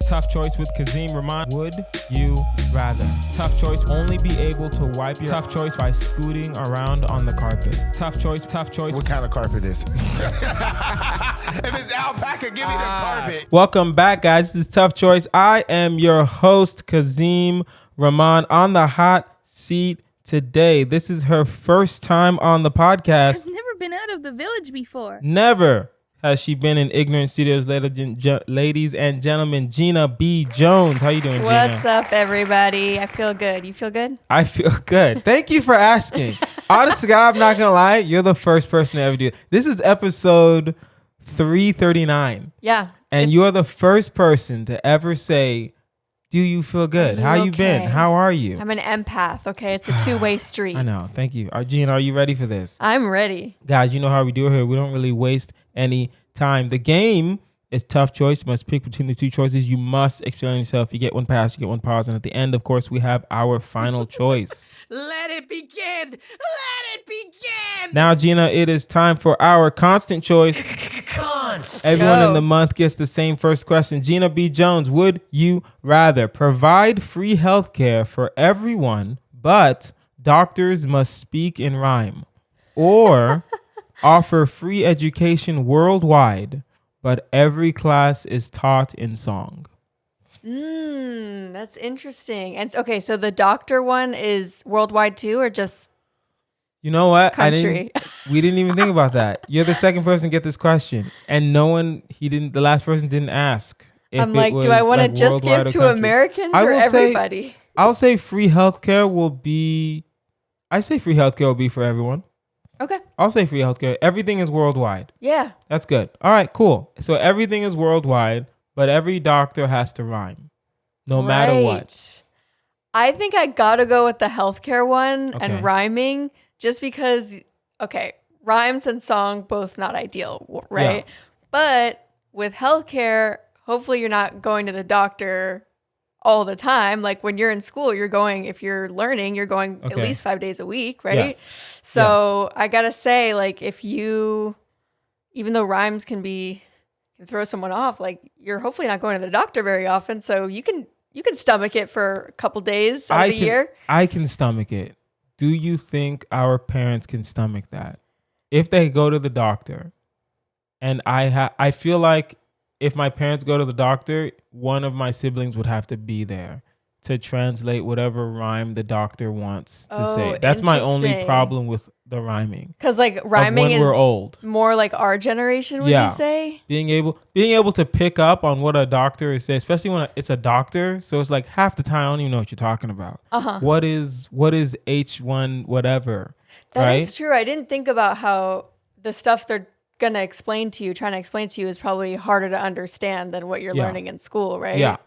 Tough choice with Kazeem, Rahman. Would you rather? Tough choice. Only be able to wipe your tough choice by scooting around on the carpet. Tough choice. Tough choice. What kind of carpet is it? If it's alpaca, give me the carpet. Welcome back, guys. This is Tough Choice. I am your host, Kazeem, Rahman, on the hot seat today. This is her first time on the podcast. Has never been out of the village before. Never has she been in Ignorant Studios. Ladies and gentlemen, Gena B. Jones. How you doing, Gena? What's up, everybody? I feel good. You feel good? I feel good. Thank you for asking. Honest to God, I'm not going to lie. You're the first person to ever do it. This is episode 339. Yeah. And you're the first person to ever say, do you feel good? How you been? How are you? I'm an empath, okay? It's a two-way street. I know. Thank you. Gene, are you ready for this? I'm ready. Guys, you know how we do it here. We don't really waste any time. The game is Tough Choice. You must pick between the two choices. You must explain yourself. You get one pass, you get one pause. And at the end, of course, we have our final choice. Let it begin. Let it begin. Now, Gena, it is time for our constant choice. Everyone in the month gets the same first question. Gena B. Jones, would you rather provide free healthcare for everyone, but doctors must speak in rhyme, or offer free education worldwide, but every class is taught in song? That's interesting. And okay, so the doctor one is worldwide too, or just You know what? country? We didn't even think about that. You're the second person to get this question, and the last person didn't ask. I'm like, do I want to just give to Americans or everybody? I'll say free healthcare will be. I say free healthcare will be for everyone. Okay. I'll say free healthcare. Everything is worldwide. Yeah. That's good. All right, cool. So everything is worldwide, but every doctor has to rhyme, no matter what. I think I gotta go with the healthcare one Okay. and rhyming, just because. Okay, rhymes and song both not ideal, right? Yeah. But with healthcare, hopefully you're not going to the doctor all the time. Like when you're in school, if you're learning, you're going at least 5 days a week, right? Yes. So I gotta say, like, even though rhymes can throw someone off, like you're hopefully not going to the doctor very often, so you can stomach it for a couple days out of the year. I can stomach it. Do you think our parents can stomach that? If they go to the doctor, and I feel like if my parents go to the doctor, one of my siblings would have to be there to translate whatever rhyme the doctor wants to say. That's my only problem with the rhyming. Because like rhyming is we're old. More like our generation, would you say? Being able to pick up on what a doctor is saying, especially when it's a doctor. So it's like half the time I don't even know what you're talking about. What is H1 whatever? That is true. I didn't think about how the stuff they're trying to explain to you is probably harder to understand than what you're learning in school, right? Yeah.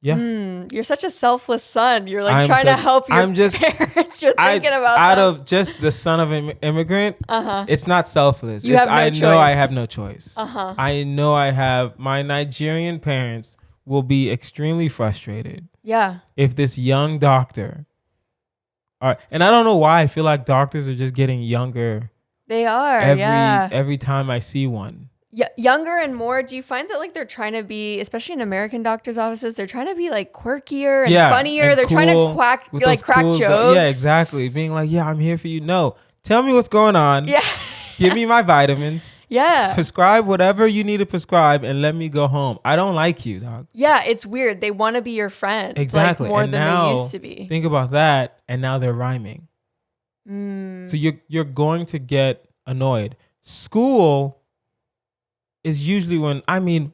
You're such a selfless son. You're like trying to help your parents. You're thinking about out them. of just the son of an immigrant. It's not selfless. I know I have no choice. Uh-huh. I know I have. My Nigerian parents will be extremely frustrated. Yeah. If this young doctor. All right, and I don't know why I feel like doctors are just getting younger. They are. Every time I see one. Yeah, younger and more. Do you find that like they're trying to be, especially in American doctors' offices, they're trying to be like quirkier and funnier. And they're trying to crack jokes. Yeah, exactly. Being like, yeah, I'm here for you. No, tell me what's going on. Yeah. Give me my vitamins. Yeah. Prescribe whatever you need to prescribe and let me go home. I don't like you, dog. Yeah, it's weird. They want to be your friend. Exactly. Like, more and than now, they used to be. Think about that. And now they're rhyming. So you're going to get annoyed. School is usually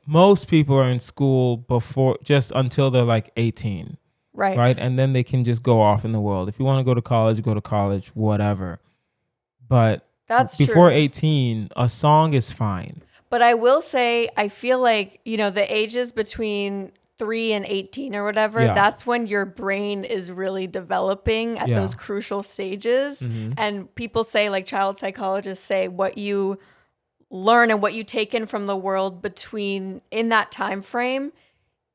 most people are in school before, just until they're like 18. Right. And then they can just go off in the world. If you want to go to college, whatever. But before 18, a song is fine. But I will say, I feel like, the ages between 3 and 18 or whatever, that's when your brain is really developing at those crucial stages. And people say, like child psychologists say, what you learn and what you take in from the world in that time frame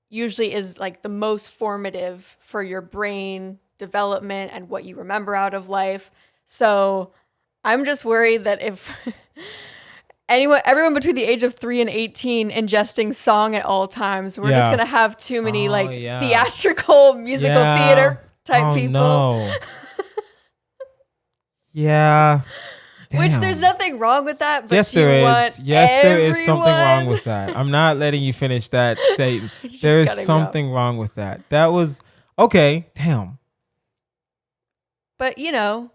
usually is like the most formative for your brain development and what you remember out of life. So I'm just worried that everyone between the age of 3 and 18 ingesting song at all times. We're just gonna have too many theatrical musical theater type people. No. Yeah. Damn. Which there's nothing wrong with that, but yes, there is. Yes, there is something wrong with that. I'm not letting you finish that, Satan. There is something wrong with that. That was okay. Damn. But I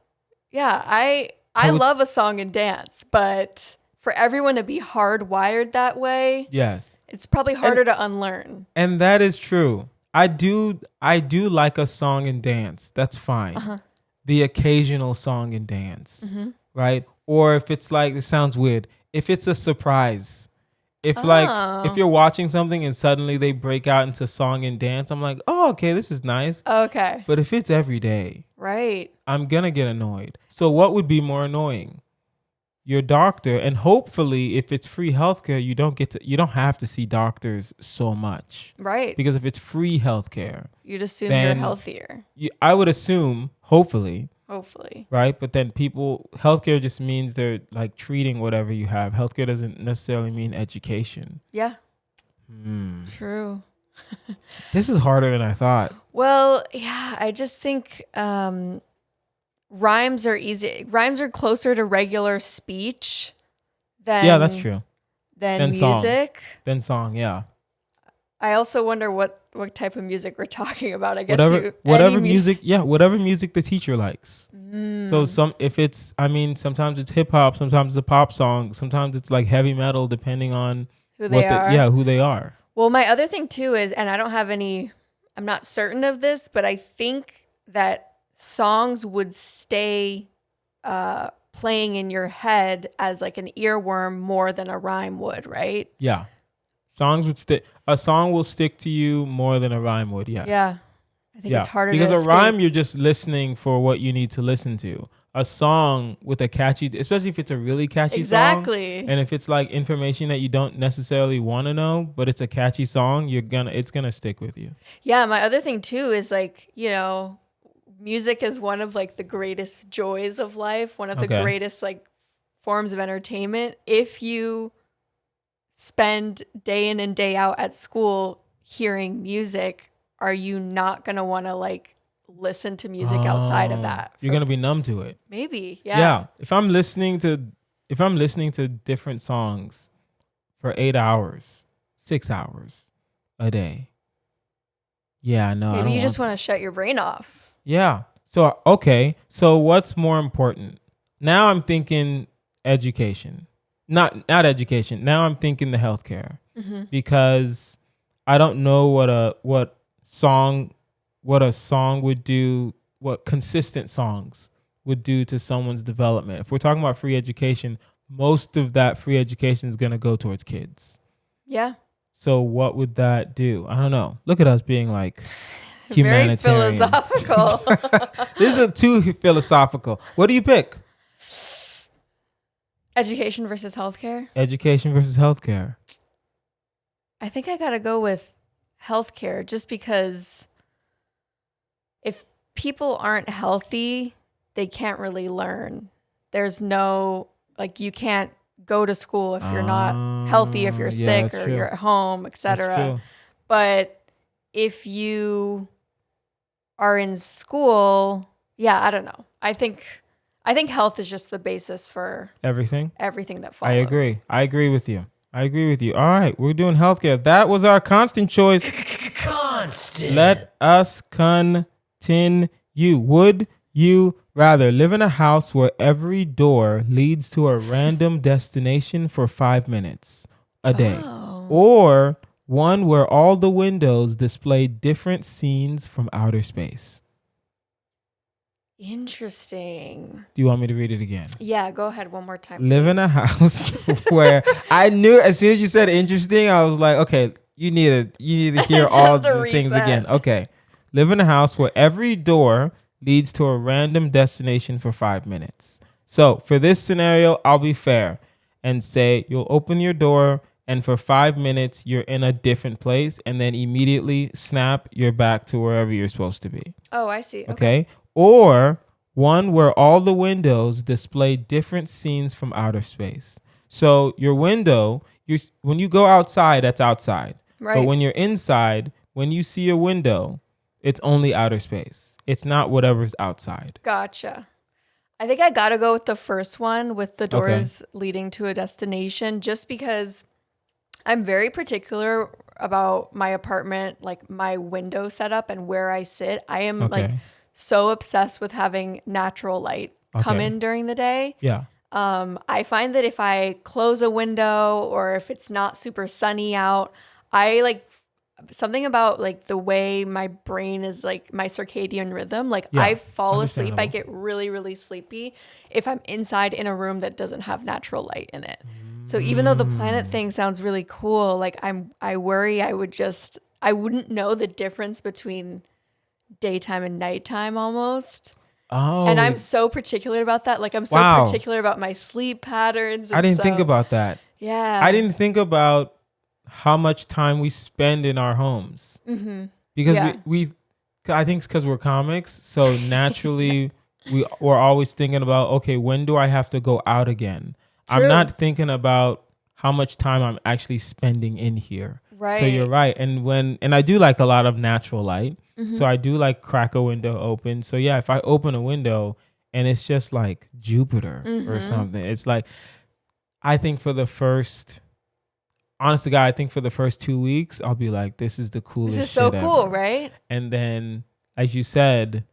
love a song and dance, but for everyone to be hardwired that way, yes, it's probably harder to unlearn. And that is true. I do like a song and dance. That's fine. Uh-huh. The occasional song and dance. Mm-hmm. Right? Or if it's like, it sounds weird, if it's a surprise, if you're watching something and suddenly they break out into song and dance, I'm like, oh, okay, this is nice. Okay. But if it's every day, right, I'm gonna get annoyed. So what would be more annoying? Your doctor, and hopefully if it's free healthcare, you don't have to see doctors so much. Right. Because if it's free healthcare, you'd assume you're healthier. I would assume, hopefully. Right. But then healthcare just means they're like treating whatever you have. Healthcare doesn't necessarily mean education. Yeah. True. This is harder than I thought. Well, yeah, I just think rhymes are easy. Rhymes are closer to regular speech than that's true. Than music. Than song, yeah. I also wonder what type of music we're talking about. I guess whatever music the teacher likes. So sometimes it's hip hop, sometimes it's a pop song, sometimes it's like heavy metal, depending on who they are. Well, my other thing too is, and I'm not certain of this, but I think that songs would stay playing in your head as like an earworm more than a rhyme would, right? Yeah. A song will stick to you more than a rhyme would, yes. Yeah. I think it's harder because to a rhyme, you're just listening for what you need to listen to. A song with a catchy, especially if it's a really catchy song. And if it's like information that you don't necessarily want to know, but it's a catchy song, it's gonna stick with you. Yeah, my other thing too is like, music is one of like the greatest joys of life, one of the greatest like forms of entertainment. If you spend day in and day out at school hearing music, are you not going to want to like listen to music outside of that? You're going to be numb to it. Maybe. Yeah. Yeah. If I'm listening to different songs for 8 hours, 6 hours a day. Yeah, no. Maybe you just want to shut your brain off. Yeah. So, okay. So what's more important? Now I'm thinking education. Not education. Now I'm thinking the healthcare. Mm-hmm. Because I don't know what a song would do, what consistent songs would do to someone's development. If we're talking about free education, most of that free education is going to go towards kids. Yeah. So what would that do? I don't know. Look at us being like humanitarian. Very philosophical. This isn't too philosophical. What do you pick? Education versus healthcare? Education versus healthcare. I think I got to go with healthcare just because if people aren't healthy, they can't really learn. There's no, like, you can't go to school if you're not healthy, if you're sick or you're at home, etc. But if you are in school, I don't know. I think health is just the basis for everything that follows. I agree with you. All right, we're doing healthcare. That was our constant choice. Constant. Let us continue. Would you rather live in a house where every door leads to a random destination for 5 minutes a day, or one where all the windows display different scenes from outer space? Interesting. Do you want me to read it again? Yeah, go ahead one more time. Live in a house where I knew as soon as you said interesting, I was like, okay, you need to hear all the things again. Okay. Live in a house where every door leads to a random destination for 5 minutes. So for this scenario, I'll be fair and say you'll open your door and for 5 minutes you're in a different place and then immediately snap, you're back to wherever you're supposed to be. Oh, I see. Okay. Or one where all the windows display different scenes from outer space. So your window, when you go outside, that's outside. Right. But when you're inside, when you see a window, it's only outer space. It's not whatever's outside. Gotcha. I think I gotta go with the first one with the doors leading to a destination, just because I'm very particular about my apartment, like my window setup and where I sit. I am like so obsessed with having natural light come in during the day. Yeah. I find that if I close a window or if it's not super sunny out, I like something about like the way my brain is like my circadian rhythm. Like I fall asleep. I get really, really sleepy if I'm inside in a room that doesn't have natural light in it. So even though the planet thing sounds really cool, like I worry I wouldn't know the difference between daytime and nighttime almost. Oh. And I'm so particular about that. Like I'm so particular about my sleep patterns. I didn't think about that. Yeah. I didn't think about how much time we spend in our homes. Mm-hmm. Because I think it's because we're comics. So naturally we're always thinking about, okay, when do I have to go out again? True. I'm not thinking about how much time I'm actually spending in here. Right. So you're right. And I do like a lot of natural light. Mm-hmm. So I do like crack a window open. So yeah, if I open a window and it's just like Jupiter or something, it's like, I think honest to God, I think for the first 2 weeks, I'll be like, this is the coolest shit This is so cool, ever. right? And then, as you said,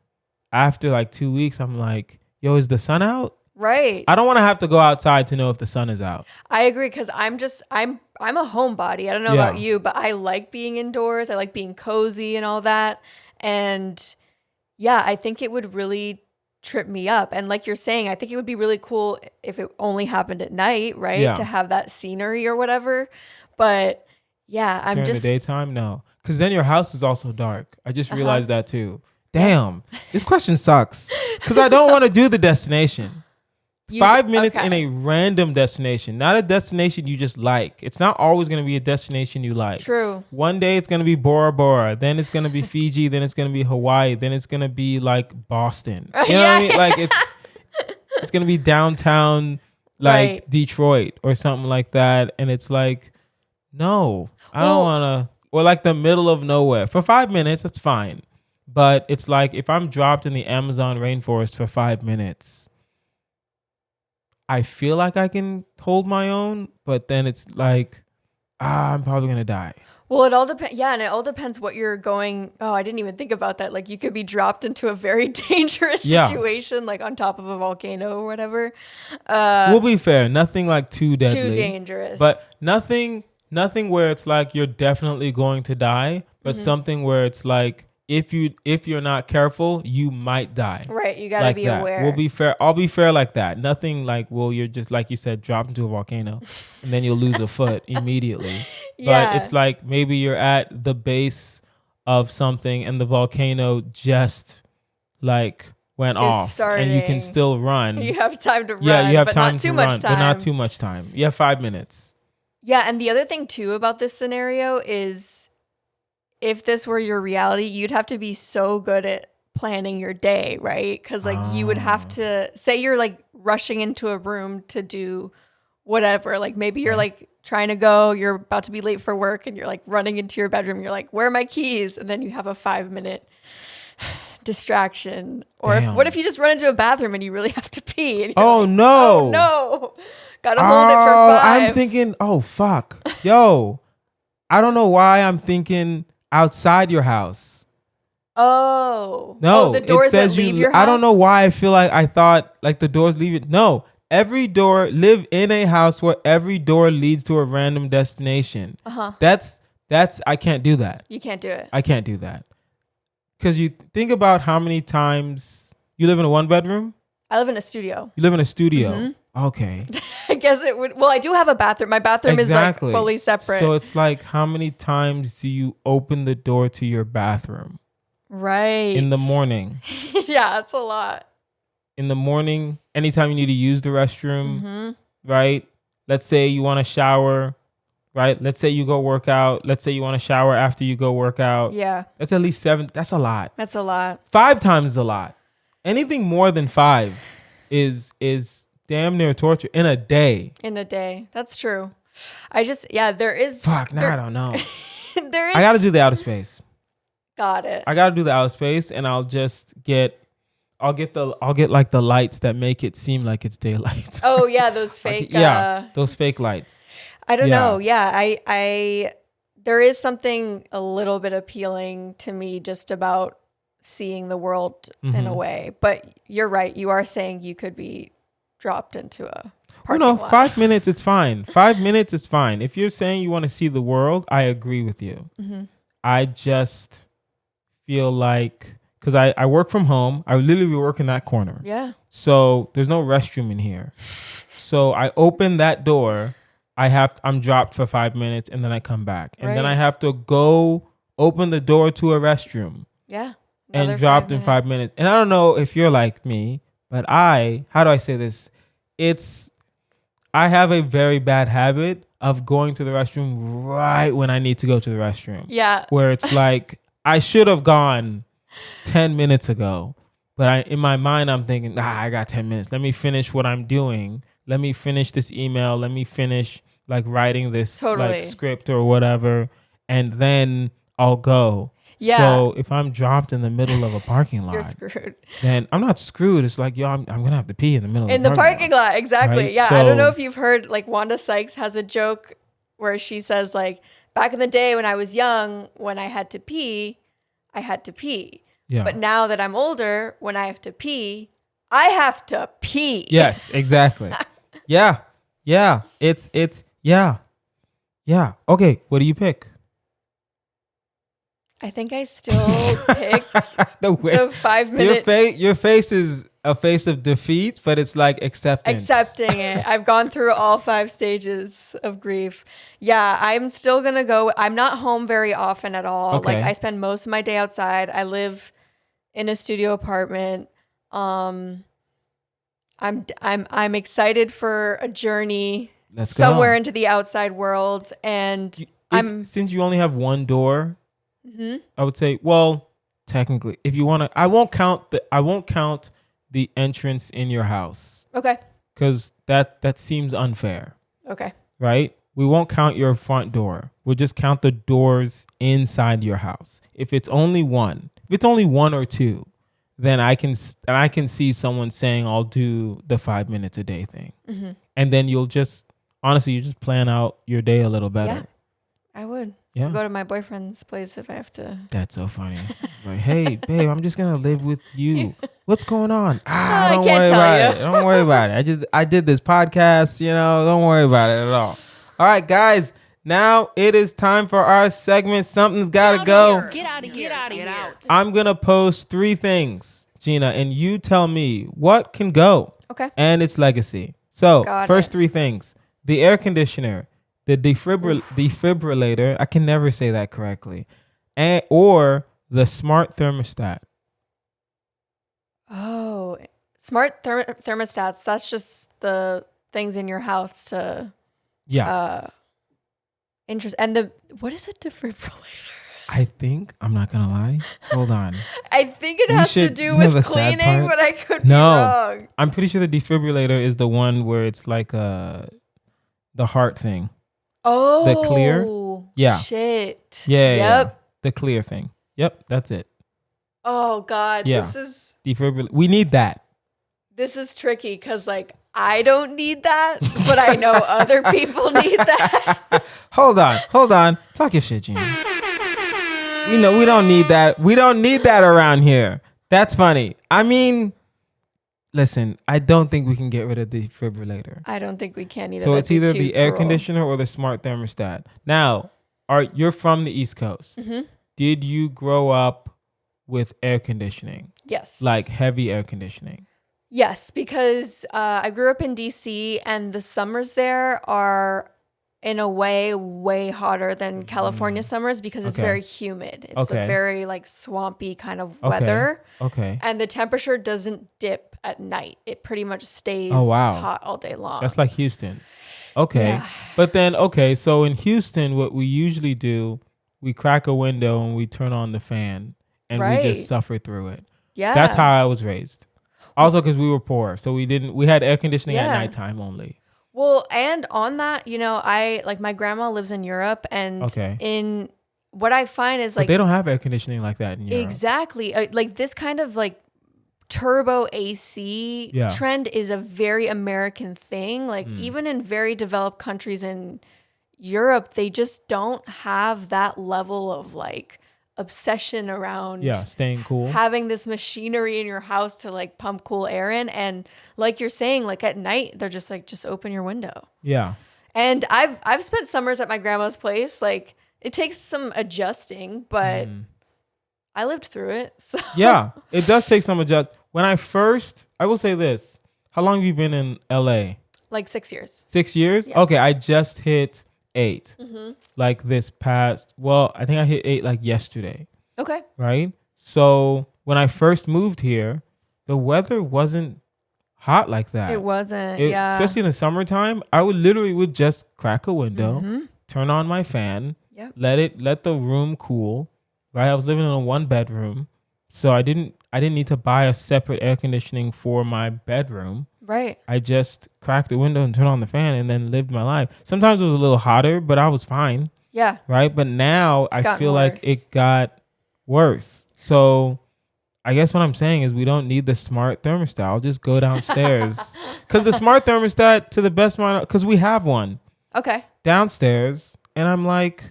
after like 2 weeks, I'm like, yo, is the sun out? Right. I don't want to have to go outside to know if the sun is out. I agree, because I'm a homebody. I don't know about you, but I like being indoors. I like being cozy and all that. And yeah, I think it would really trip me up. And like you're saying, I think it would be really cool if it only happened at night, right? Yeah. To have that scenery or whatever. But yeah, During the daytime, no. Because then your house is also dark. I just realized that too. Damn, this question sucks. Because I don't want to do the destination. 5 minutes in a random destination, not a destination you just like. It's not always going to be a destination you like. True. One day it's going to be Bora Bora, then it's going to be Fiji, then it's going to be Hawaii, then it's going to be like Boston. You know what I mean? Like it's going to be downtown, like Detroit or something like that. And it's like, no, I don't want to, or like the middle of nowhere. For 5 minutes, that's fine. But it's like if I'm dropped in the Amazon rainforest for 5 minutes, I feel like I can hold my own, but then it's like, I'm probably going to die. Well, it all depends. Yeah, and it all depends what you're going. Oh, I didn't even think about that. Like you could be dropped into a very dangerous situation, like on top of a volcano or whatever. We'll be fair. Nothing like too deadly. Too dangerous. But nothing where it's like you're definitely going to die, but something where it's like, if you're not careful, you might die. Right, you gotta like be that. aware. We'll be fair. I'll be fair like that. Nothing like, well, you're just like you said, dropped into a volcano, and then you'll lose a foot immediately. But it's like maybe you're at the base of something, and the volcano just like went off, and you can still run. You have time to run. Yeah, you have but time not too to much run, time. but not too much time. You have 5 minutes. Yeah, and the other thing too about this scenario is, if this were your reality, you'd have to be so good at planning your day, right? Because like you would have to say you're like rushing into a room to do whatever. Like maybe you're like trying to go, you're about to be late for work, and you're like running into your bedroom. You're like, where are my keys? And then you have a 5 minute distraction. Or what if you just run into a bathroom and you really have to pee? And Oh, like, no. Oh no. Gotta hold it for 5. I'm thinking, oh fuck. Yo, I don't know why I'm thinking outside your house. Oh. No, the doors it says that leave your house? I don't know why I feel like I thought like the doors leave it. No, live in a house where every door leads to a random destination. That's I can't do that. You can't do it. I can't do that. Because you think about how many times you live in a 1-bedroom. I live in a studio. You live in a studio. Okay. I guess it would. Well, I do have a bathroom. My bathroom is like fully separate. So it's like, how many times do you open the door to your bathroom? Right. In the morning. Yeah, it's a lot. In the morning, anytime you need to use the restroom, right? Let's say you want to shower, right? Let's say you go work out. Let's say you want to shower after you go work out. Yeah. That's at least 7. That's a lot. That's a lot. 5 times is a lot. Anything more than 5 is damn near torture in a day. In a day. That's true. There is. Fuck, now I don't know. There is. I got to do the outer space. Got it. I got to do the outer space, and I'll get like the lights that make it seem like it's daylight. Oh yeah, those fake. Those fake lights. I don't know. Yeah, I there is something a little bit appealing to me just about seeing the world in a way. But you're right. You are saying you could be dropped into a parking lot. 5 minutes, it's fine. 5 minutes is fine. If you're saying you want to see the world, I agree with you. Mm-hmm. I just feel like, because I work from home, I literally work in that corner. Yeah. So there's no restroom in here. So I open that door. I'm dropped for 5 minutes and then I come back. And then I have to go open the door to a restroom. Yeah. And dropped in 5 minutes. And I don't know if you're like me, but how do I say this? I have a very bad habit of going to the restroom right when I need to go to the restroom. Yeah. Where it's like, I should have gone 10 minutes ago. But in my mind, I'm thinking, I got 10 minutes. Let me finish what I'm doing. Let me finish this email. Let me finish like writing this like script or whatever. And then I'll go. Yeah. So if I'm dropped in the middle of a parking lot, you're screwed. Then I'm not screwed. It's like, I'm gonna have to pee in the middle of the parking lot. Exactly. Right? Yeah. So, I don't know if you've heard, like, Wanda Sykes has a joke where she says, like, back in the day when I was young, when I had to pee, I had to pee. Yeah. But now that I'm older, when I have to pee, I have to pee. Yes, exactly. Yeah. It's yeah. Okay. What do you pick? I think I still pick the 5 minute. Your face is a face of defeat, but it's like acceptance. Accepting it. I've gone through all 5 stages of grief. Yeah, I'm still going to go. I'm not home very often at all. Okay. Like, I spend most of my day outside. I live in a studio apartment. I'm excited for a journey somewhere into the outside world. And since you only have one door, I would say, well, technically, if you want to, I won't count the entrance in your house. Okay. Because that seems unfair. Okay. Right? We won't count your front door. We'll just count the doors inside your house. If it's only one or two, then I can see someone saying, I'll do the 5 minutes a day thing. Mm-hmm. And then you just plan out your day a little better. Yeah, I would. Yeah. I'll go to my boyfriend's place if I have to. That's so funny. Like, hey, babe, I'm just going to live with you. What's going on? Don't worry about it. Don't worry about it. I did this podcast, don't worry about it at all. All right, guys. Now it is time for our segment. Something's got to go. Get out of here. I'm going to post 3 things, Gina, and you tell me what can go. Okay. And its legacy. So, first 3 things. The air conditioner, the defibrillator, I can never say that correctly, or the smart thermostat. Oh, smart thermostats. That's just the things in your house to... Yeah. Interest. And what is a defibrillator? I think, I'm not going to lie. Hold on. I think it has to do with cleaning, but I could be wrong. I'm pretty sure the defibrillator is the one where it's like the heart thing. Oh. The clear? Yeah. Shit. Yeah. Yep. Yeah. The clear thing. Yep. That's it. Oh, God. Yeah. This is... Defibrillator. We need that. This is tricky because, like, I don't need that, but I know other people need that. Hold on. Talk your shit, Gina. We know we don't need that. We don't need that around here. That's funny. I mean, listen, I don't think we can get rid of the defibrillator. I don't think we can either. So it's either the air conditioner or the smart thermostat. Now, you're from the East Coast. Mm-hmm. Did you grow up with air conditioning? Yes. Like heavy air conditioning? Yes, because I grew up in DC and the summers there are in a way hotter than California summers because it's very humid. It's a very like swampy kind of weather. Okay. And the temperature doesn't dip at night. It pretty much stays hot all day long. That's like Houston. Okay. Yeah. But then, so in Houston, what we usually do, we crack a window and we turn on the fan and we just suffer through it. Yeah. That's how I was raised. Also, because we were poor, so we had air conditioning at nighttime only. Well, and on that, my grandma lives in Europe, and in what I find is but they don't have air conditioning like that in Europe. Exactly. Like this kind of like turbo AC trend is a very American thing. Like even in very developed countries in Europe, they just don't have that level of like obsession around staying cool, having this machinery in your house to like pump cool air in. And like you're saying, like at night, they're just like, just open your window. Yeah. And I've spent summers at my grandma's place. Like it takes some adjusting, but I lived through it. So. Yeah, it does take some adjust. I will say this. How long have you been in LA? Like 6 years. 6 years? Yeah. Okay, I just hit 8. Like this past, I think I hit 8 like yesterday. Okay. Right? So when I first moved here, the weather wasn't hot like that. It wasn't, Especially in the summertime, I would just crack a window, turn on my fan, let the room cool. Right? I was living in a 1-bedroom, so I didn't need to buy a separate air conditioning for my bedroom. Right. I just cracked the window and turned on the fan and then lived my life. Sometimes it was a little hotter, but I was fine. Yeah. Right? But now I feel like it got worse. So I guess what I'm saying is we don't need the smart thermostat. I'll just go downstairs. Because the smart thermostat, to the best of my knowledge, because we have one. Okay. Downstairs. And I'm like,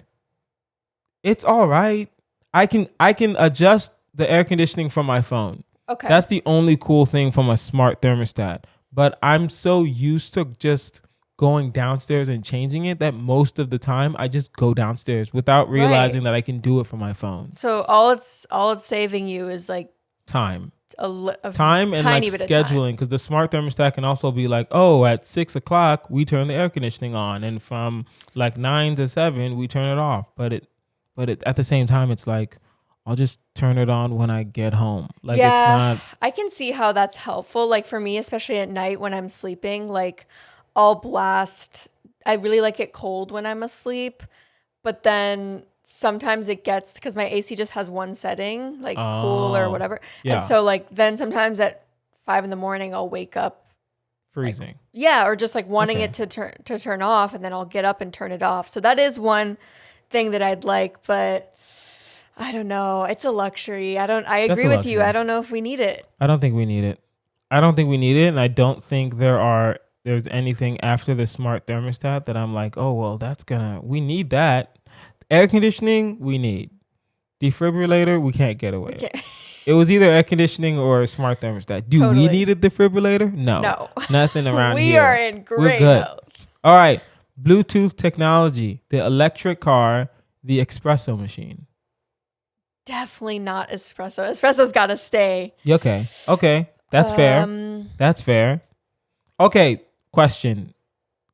it's all right. I can adjust the air conditioning from my phone. Okay. That's the only cool thing from a smart thermostat. But I'm so used to just going downstairs and changing it that most of the time I just go downstairs without realizing that I can do it from my phone. So all it's saving you is like time. A time and like scheduling, because the smart thermostat can also be like, oh, at 6 o'clock we turn the air conditioning on, and from like 9 to 7 we turn it off. But at the same time, it's like, I'll just turn it on when I get home. Like, it's not. I can see how that's helpful. Like for me, especially at night when I'm sleeping, like I'll blast. I really like it cold when I'm asleep, but then sometimes it gets, because my AC just has one setting, like cool or whatever. Yeah. And so like then sometimes at 5 a.m, I'll wake up freezing. Like, or just like wanting it to turn off, and then I'll get up and turn it off. So that is one thing that I'd like, but I don't know. It's a luxury. I agree with you. I don't know if we need it. I don't think we need it. And I don't think there's anything after the smart thermostat that I'm like, oh, well, we need that. Air conditioning, we need. Defibrillator, we can't get away. It was either air conditioning or a smart thermostat. Do we need a defibrillator? No. Nothing around here. We are in great health. All right. Bluetooth technology, the electric car, the espresso machine. Definitely not espresso. Espresso's got to stay. Okay. That's fair. Okay. Question.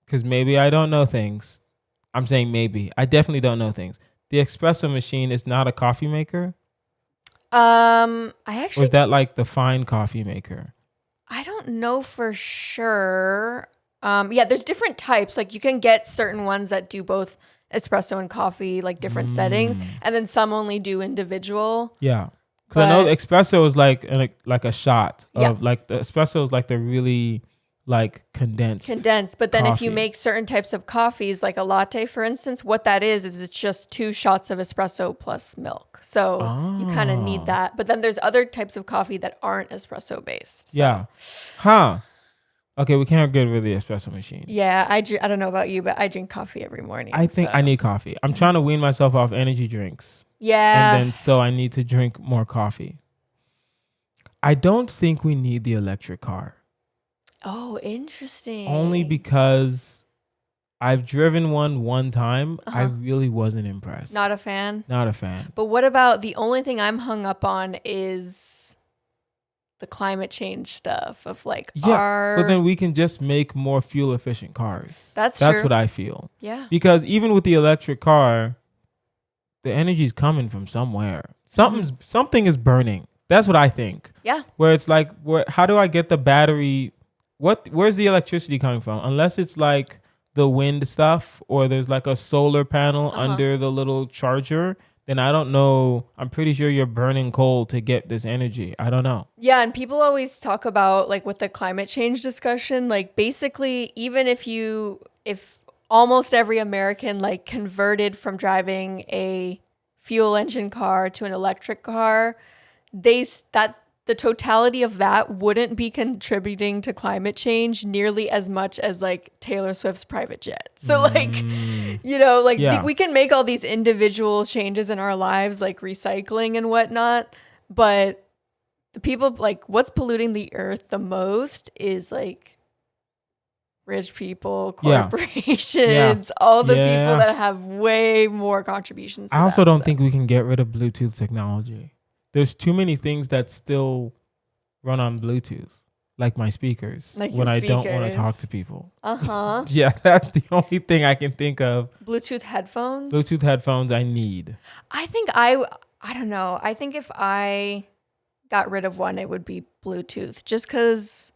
Because maybe I don't know things. I'm saying maybe. I definitely don't know things. The espresso machine is not a coffee maker? Or is that like the fine coffee maker? I don't know for sure. There's different types. Like you can get certain ones that do both espresso and coffee, like different settings, and then some only do individual. Yeah, because I know the espresso is like a shot of like the espresso is like the really like condensed. But then if you make certain types of coffees, like a latte, for instance, what that is it's just 2 shots of espresso plus milk. So you kind of need that. But then there's other types of coffee that aren't espresso based. So. Yeah. Huh. Okay, we can't get rid of the espresso machine. Yeah, I don't know about you, but I drink coffee every morning. I think I need coffee. I'm trying to wean myself off energy drinks. Yeah. And then so I need to drink more coffee. I don't think we need the electric car. Oh, interesting. Only because I've driven one time. I really wasn't impressed. Not a fan? Not a fan. But what about the only thing I'm hung up on is the climate change stuff of like but then we can just make more fuel efficient cars. That's what I feel. Yeah. Because even with the electric car, the energy's coming from somewhere. Something is burning. That's what I think. Yeah. Where it's like, how do I get the battery? Where's the electricity coming from? Unless it's like the wind stuff or there's like a solar panel under the little charger. then I don't know. I'm pretty sure you're burning coal to get this energy. I don't know. Yeah, and people always talk about like with the climate change discussion, like basically even if almost every American like converted from driving a fuel engine car to an electric car, the totality of that wouldn't be contributing to climate change nearly as much as like Taylor Swift's private jet. So like, we can make all these individual changes in our lives, like recycling and whatnot, but the people like what's polluting the earth the most is like rich people, corporations, all the people that have way more contributions. I also don't think we can get rid of Bluetooth technology. There's too many things that still run on Bluetooth, like my speakers, when I don't want to talk to people. Yeah, that's the only thing I can think of. Bluetooth headphones? Bluetooth headphones I need. I think I don't know. I think if I got rid of one, it would be Bluetooth. Just because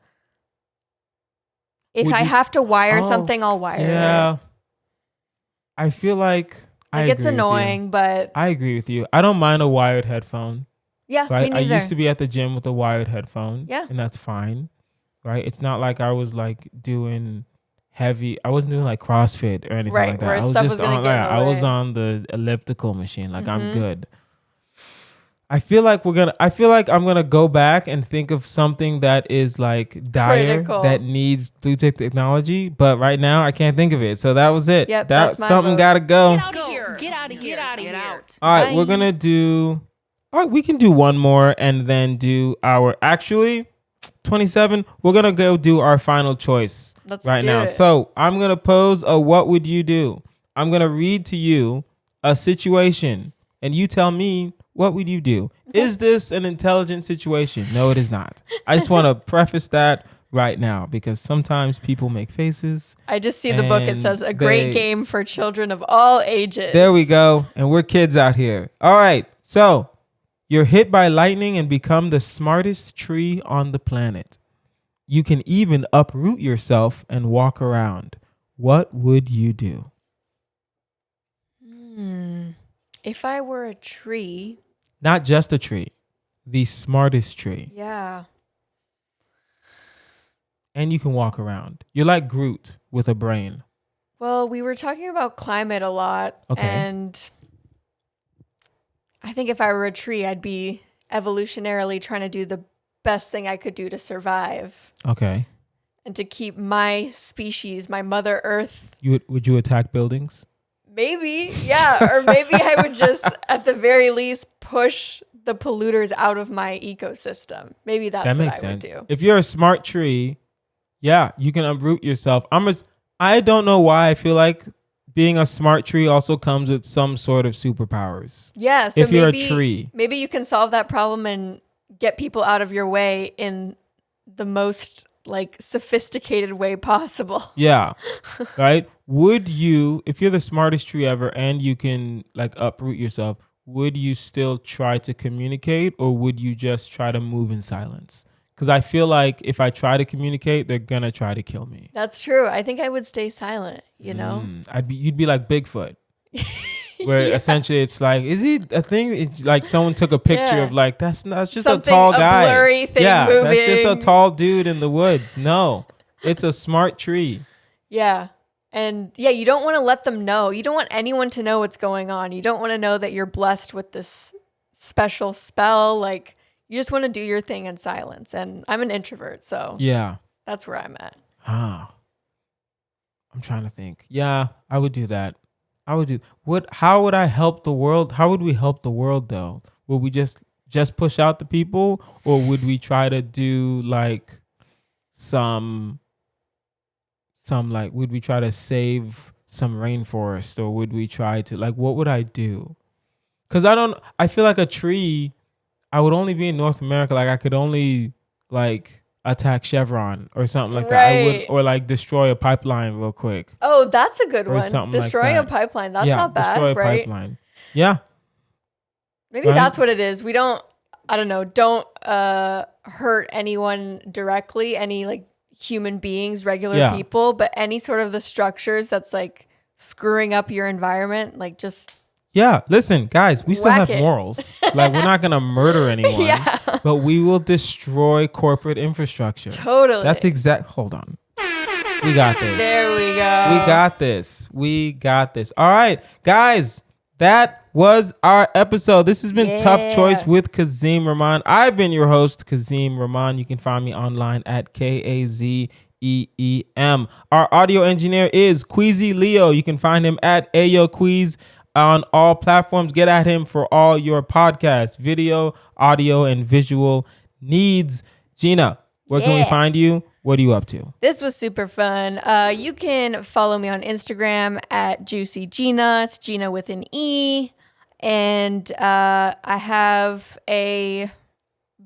if I have to wire something, I'll wire it. I feel like it's annoying, but I agree with you. I don't mind a wired headphone. Yeah, right? I used to be at the gym with a wired headphone. Yeah. And that's fine. Right? It's not like I was like doing heavy. I wasn't doing like CrossFit or anything like that. Where stuff was gonna get in the way. I was on the elliptical machine. Like I'm good. I feel like I'm gonna go back and think of something that is like dire that needs Bluetooth technology, but right now I can't think of it. So that was it. Yep, that's something gotta go. Get out of here. Get out of here. Get out. All right, we're gonna do. All right, we can do one more and then do our 27. We're gonna go do our final choice now. So I'm gonna pose a what would you do? I'm gonna read to you a situation and you tell me what would you do? Okay. Is this an intelligent situation? No, it is not. I just want to preface that right now because sometimes people make faces. I just see the book. It says a great game for children of all ages. There we go. And we're kids out here. All right. So you're hit by lightning and become the smartest tree on the planet. You can even uproot yourself and walk around. What would you do? If I were a tree. Not just a tree, the smartest tree. Yeah. And you can walk around. You're like Groot with a brain. Well, we were talking about climate a lot. Okay. And I think if I were a tree, I'd be evolutionarily trying to do the best thing I could do to survive. Okay. And to keep my species, my Mother Earth. Would you attack buildings? Maybe, yeah. Or maybe I would just, at the very least, push the polluters out of my ecosystem. Maybe that's what I would do. If you're a smart tree, yeah, you can uproot yourself. I don't know why I feel like being a smart tree also comes with some sort of superpowers. Yeah, so if you're a tree. Maybe you can solve that problem and get people out of your way in the most like sophisticated way possible. Yeah. Right? Would you, if you're the smartest tree ever and you can like uproot yourself, would you still try to communicate or would you just try to move in silence? Because I feel like if I try to communicate, they're going to try to kill me. That's true. I think I would stay silent, you know? You'd be like Bigfoot. Where essentially it's like, is he a thing? It's like someone took a picture of like, that's just a tall guy. A blurry thing moving. That's just a tall dude in the woods. No, it's a smart tree. Yeah. And yeah, you don't want to let them know. You don't want anyone to know what's going on. You don't want to know that you're blessed with this special spell. Like you just want to do your thing in silence. And I'm an introvert, so yeah, that's where I'm at. I'm trying to think. Yeah, I would do that. How would I help the world? How would we help the world though? Would we just push out the people, or would we try to do like would we try to save some rainforest, or would we try to like what would I do? Cuz I feel like a tree, I would only be in North America. Like I could only like attack Chevron or something like that. I would, or like destroy a pipeline real quick. Oh, that's a good one. Destroy a pipeline. That's not bad, destroy a pipeline. Yeah. Maybe that's what it is. We don't hurt anyone directly, any like human beings, regular people, but any sort of the structures that's like screwing up your environment, like just Yeah, listen, guys, we still Whack have it. morals. Like, we're not going to murder anyone, Yeah. but we will destroy corporate infrastructure. Totally. That's hold on. We got this. There we go. We got this. We got this. All right, guys, that was our episode. This has been Tough Choice with Kazeem Rahman. I've been your host, Kazeem Rahman. You can find me online at KAZEEM. Our audio engineer is QueezyLeo. You can find him at AyoQueez on all platforms. Get at him for all your podcast, video, audio, and visual needs. Gena, where can we find you? What are you up to? This was super fun. You can follow me on Instagram at Juicy Gena. It's Gena with an E. And I have a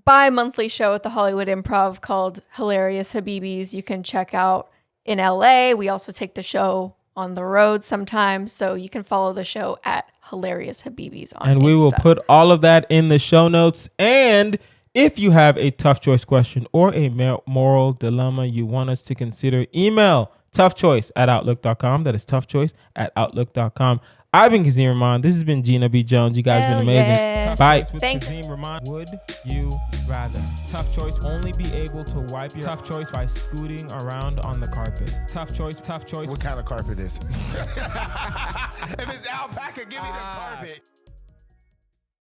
bi-monthly show at the Hollywood Improv called Hilarious Habibis. You can check out in LA. We also take the show on the road sometimes. So you can follow the show at Hilarious Habibis on And we Insta. will put all of that in the show notes. And if you have a tough choice question or a moral dilemma you want us to consider, email toughchoice@outlook.com. That is toughchoice@outlook.com. I've been Kazeem Rahman. This has been Gena B. Jones. You guys have been amazing. Yeah. Bye. Thanks. Kazeem Rahman. Would you rather? Tough choice. Only be able to wipe your tough choice by scooting around on the carpet. Tough choice. Tough choice. What kind of carpet is it? If it's alpaca, give me the carpet.